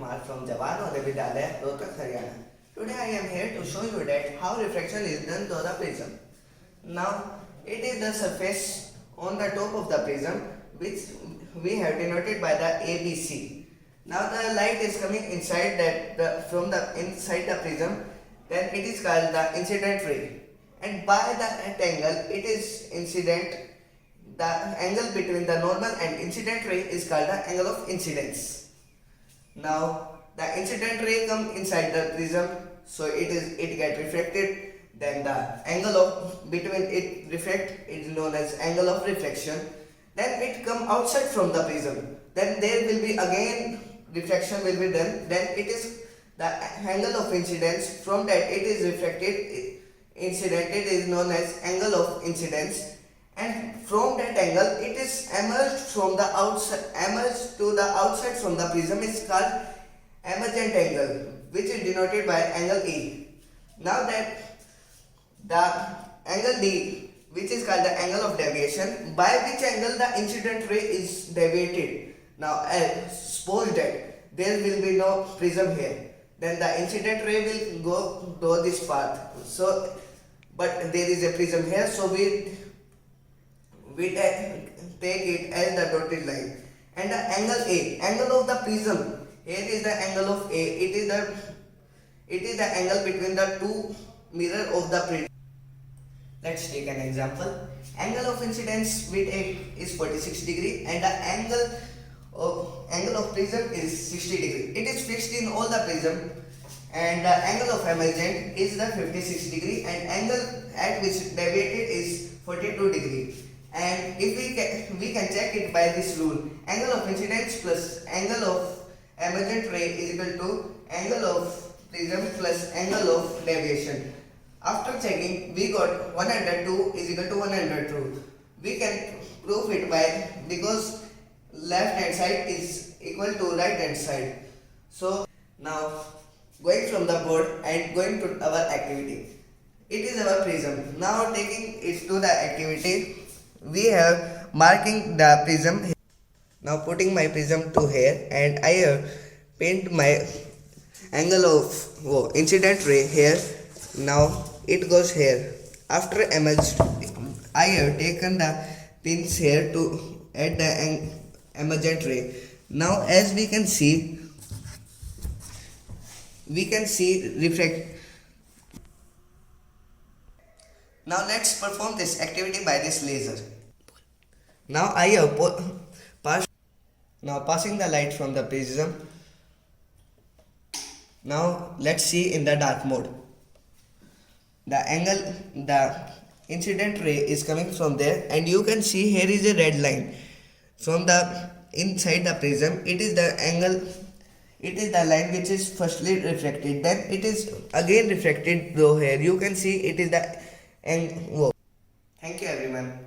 Kumar from Jawan Uday Vidyalaya, Rohtak, Haryana. Today I am here to show you that how refraction is done through the prism. Now it is the surface on the top of the prism which we have denoted by the ABC. Now the light is coming inside from the inside the prism, then it is called the incident ray, and by that angle it is incident. The angle between the normal and incident ray is called the angle of incidence. Now the incident ray come inside the prism, so it get refracted. Then the angle of between it reflect is known as angle of reflection. Then it come outside from the prism. Then there will be again refraction will be done. Then it is the angle of incidence. From that it is refracted incident. It is known as angle of incidence. And from that angle it is emerged from the outside, emerged to the outside from the prism is called emergent angle, which is denoted by angle E. Now that the angle D, which is called the angle of deviation, by which angle the incident ray is deviated. Now suppose that there will be no prism here, then the incident ray will go to this path. So but there is a prism here, so we take it as the dotted line. And the angle A, angle of the prism, here is the angle of A, it is the angle between the two mirror of the prism. Let's take an example. Angle of incidence with A is 46 degree and the angle of prism is 60 degree. It is fixed in all the prism, and the angle of emergent is the 56 degree and angle at which deviated is 42 degree. And if we can check it by this rule, angle of incidence plus angle of emergent ray is equal to angle of prism plus angle of deviation. After checking, we got 102 is equal to 102. We can prove it by, because left hand side is equal to right hand side. So now going from the board and going to our activity. It is our prism. Now taking it to the activity, we have marking the prism. Now putting my prism to here, and I have paint my angle of incident ray here. Now it goes here. After emerged, I have taken the pins here to add the emergent ray. Now as we can see refract. Now let's perform this activity by this laser. Now I have passing the light from the prism. Now let's see in the dark mode. The incident ray is coming from there, and you can see here is a red line from the inside the prism. It is the angle. It is the line which is firstly reflected, then it is again reflected through here. You can see it is the angle. Thank you everyone.